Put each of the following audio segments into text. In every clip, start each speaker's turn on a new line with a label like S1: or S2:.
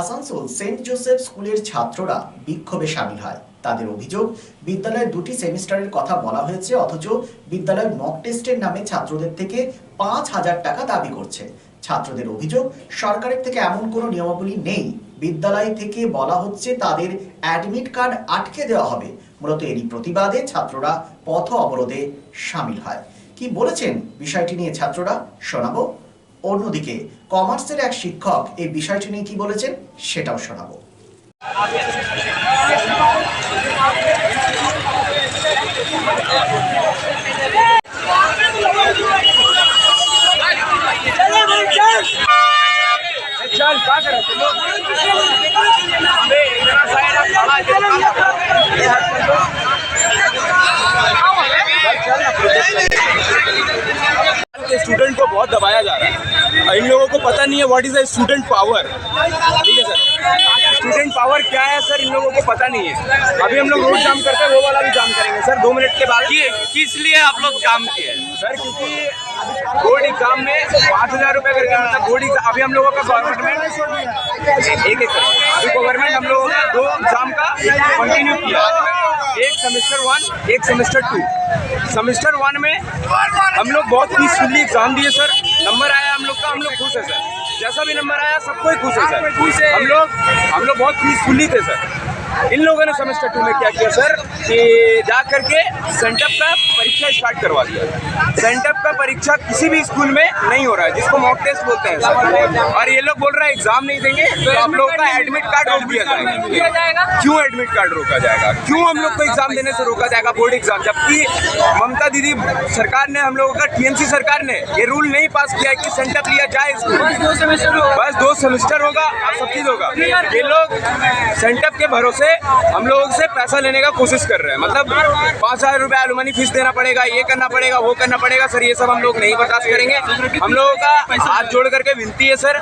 S1: Asansol Saint Joseph স্কুলের ছাত্ররা বিক্ষোভে সামিল হয়। তাদের অভিযোগ, বিদ্যালয়ের 2টি সেমিস্টারের কথা বলা হয়েছে, অথচ বিদ্যালয়ের মক টেস্টের নামে ছাত্রদের থেকে 5,000 টাকা দাবি করছে। ছাত্রদের অভিযোগ, সরকারের থেকে এমন কোনো নিয়মাবলী নেই। বিদ্যালয় থেকে বলা হচ্ছে তাদের অ্যাডমিট কার্ড আটকে দেওয়া হবে। মূলত এরই প্রতিবাদে ছাত্ররা পথ অবরোধে সামিল হয়। কি বলেছেন বিষয়টি নিয়ে ছাত্ররা, শোনাবো। অন্যদিকে কমার্সের এক শিক্ষক এই বিষয়টি নিয়ে কি বলেছেন সেটাও শোনাবো।
S2: स्टूडेंट को बहुत दबाया जा रहा है। इन लोगों को पता नहीं है what is a student power. ठीक है सर, स्टूडेंट पावर क्या है सर, इन लोगों को पता नहीं है। अभी हम लोग रोड जाम करते हैं, वो वाला भी जाम करेंगे सर 2 मिनट के बाद।
S3: किस लिए आप लोग जाम किए
S2: सर? क्योंकि बोर्ड एग्जाम में 5,000 रुपये करके, मतलब बोर्ड अभी हम लोगों का गवर्नमेंट एक अभी गवर्नमेंट हम लोगों का 2 एग्जाम का कंटिन्यू किया, एक सेमेस्टर 1 एक सेमेस्टर 2। सेमेस्टर 1 में हम लोग बहुत पीसफुली एग्जाम दिए सर। नंबर आया हम लोग का, हम लोग खुश है सर। जैसा भी नंबर आया सबको खुश है सर। हम लोग बहुत पीसफुली थे सर। इन लोगों ने सेमेस्टर 2 में क्या किया सर कि जा करके सेंटअप का परीक्षा स्टार्ट करवा दिया। सेंटअप का परीक्षा किसी भी स्कूल में नहीं हो रहा है, जिसको मॉक टेस्ट बोलते हैं सर। और ये लोग बोल रहे हैं एग्जाम नहीं देंगे तो आप लोगों का एडमिट कार्ड रोक दिया जाएगा। क्यों एडमिट कार्ड रोका जाएगा? क्यों हम लोग को एग्जाम देने से रोका जाएगा, बोर्ड एग्जाम? जबकि ममता दीदी सरकार ने, हम लोगों का टीएमसी सरकार ने ये रूल नहीं पास किया है कि सेंटअप लिया जाए स्कूल। बस 2 सेमेस्टर होगा और सब चीज होगा। ये लोग सेंटअप के भरोसे हम लोगों से पैसा लेने का कोशिश कर रहे हैं। मतलब 5,000 रुपये एलुमनी फीस देना पड़ेगा, ये करना पड़ेगा, वो करना पड़ेगा सर। ये सब हम लोग नहीं बर्दाश्त करेंगे। हम लोगों का हाथ जोड़ करके विनती है सर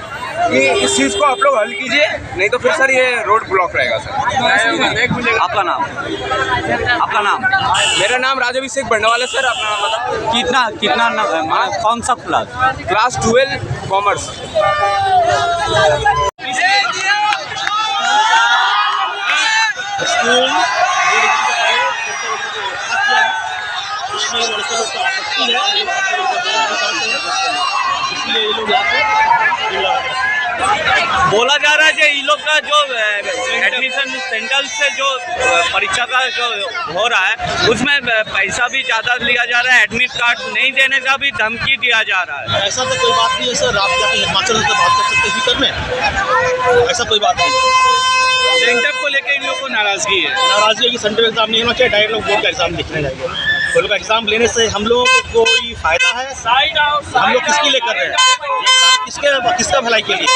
S2: कि इस चीज़ को आप लोग हल कीजिए, नहीं तो फिर सर ये रोड ब्लॉक रहेगा सर।
S3: आपका नाम?
S2: मेरा नाम राजाभिषेक बंडवाल है सर। अपना नाम बताओ।
S3: कितना कौन सा
S2: क्लास 12 कॉमर्स।
S4: स्कूल उसमें लड़के लोग को आपत्ति है, इसलिए ये लोग यहाँ पे
S3: बोला जा रहा है कि ये लोग का जो एडमिशन सेंटर से जो परीक्षा का जो हो रहा है उसमें पैसा भी ज़्यादा लिया जा रहा है, एडमिट कार्ड नहीं देने का भी धमकी दिया जा रहा है।
S4: ऐसा तो कोई बात नहीं है सर। आप जाके हिमाचल से बात कर सकते स्पीकर में, ऐसा कोई बात नहीं।
S3: सेंटर को लेकर इन लोग को नाराजगी है
S4: कि सेंट्रल एग्जाम नहीं होना चाहिए, डायरेक्ट लोग बोर्ड का एग्जाम लिखने जाएंगे। बोर्ड का एग्जाम लेने से हम लोगों को कोई फायदा है? हम लोग किसके लिए कर रहे हैं ये काम? किसका भलाई के लिए?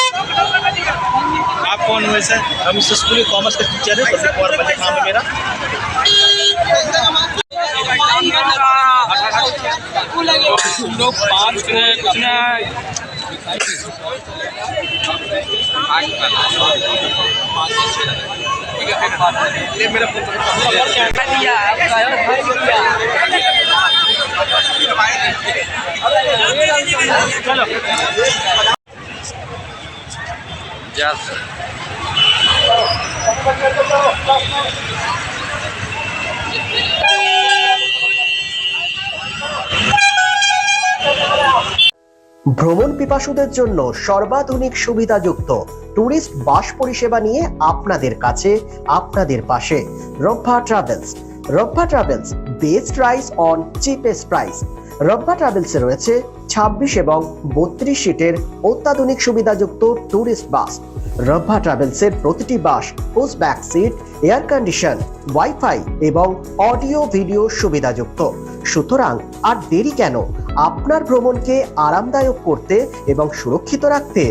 S3: आप कौन हुए सर?
S4: हम इस स्कूल के कॉमर्स के टीचर हैं, संदीप कुमार मलिक नाम है मेरा।
S3: लोग
S1: ভ্রমণ পিপাসুদের জন্য সর্বাধুনিক সুবিধাযুক্ত ট্যুরিস্ট বাস পরিষেবা নিয়ে আপনাদের কাছে, আপনাদের পাশে Rabba travels. Rabba travels, best price on cheapest price. Rabba ট্রাভেলসে রয়েছে 26 এবং 32 সিটের অত্যাধুনিক সুবিধাযুক্ত ট্যুরিস্ট বাস। রব্বা ট্রাভেলসের প্রতিটি bus push back seat, air condition, wifi এবং অডিও ভিডিও সুবিধাযুক্ত। সুতরাং আর দেরি কেন? আপনার ভ্রমণকে আরামদায়ক করতে এবং সুরক্ষিত রাখতে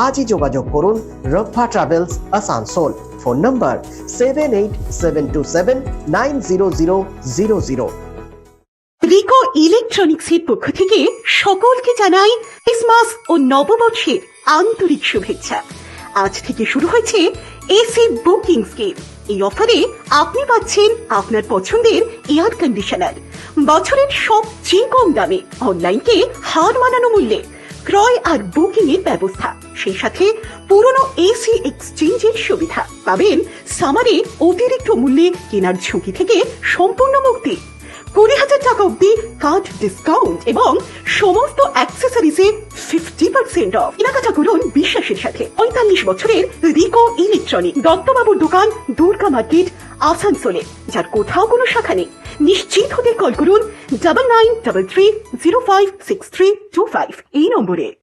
S1: আজই যোগাযোগ করুন Rabba travels Asansol. Phone number 7872790000।
S5: Rico ইলেকট্রনিক্সের পক্ষ থেকে সকলকে জানাই ক্রিসমাস ও নববর্ষের আন্তরিক শুভেচ্ছা। আজ থেকে শুরু হয়েছে এসি বুকিং স্কিম। এই অফারে আপনি পাচ্ছেন আপনার পছন্দের এয়ার কন্ডিশনার বছরের সবচেয়ে কম দামে, অনলাইনকে হার মানানো মূল্যে। ক্রয় আর বুকিং এর ব্যবস্থা, সেই সাথে পুরনো এসি এক্সচেঞ্জের সুবিধা। পাবেন সামারে অতিরিক্ত মূল্যে কেনার ঝুঁকি থেকে সম্পূর্ণ মুক্তি, 20,000 টাকা অব্দি কার্ড ডিসকাউন্ট এবং সমস্ত অ্যাক্সেসরিজে 50% অফ। কেনাকাটা করুন বিশ্বাসের সাথে। 45 বছরের রিকো ইলেকট্রনিক, দত্তবাবুর দোকান, দুর্গা মার্কেট, আসানসোলে, যার কোথাও কোনো শাখা নেই। নিশ্চিত হতে কল করুন 9933056325 এই নম্বরে।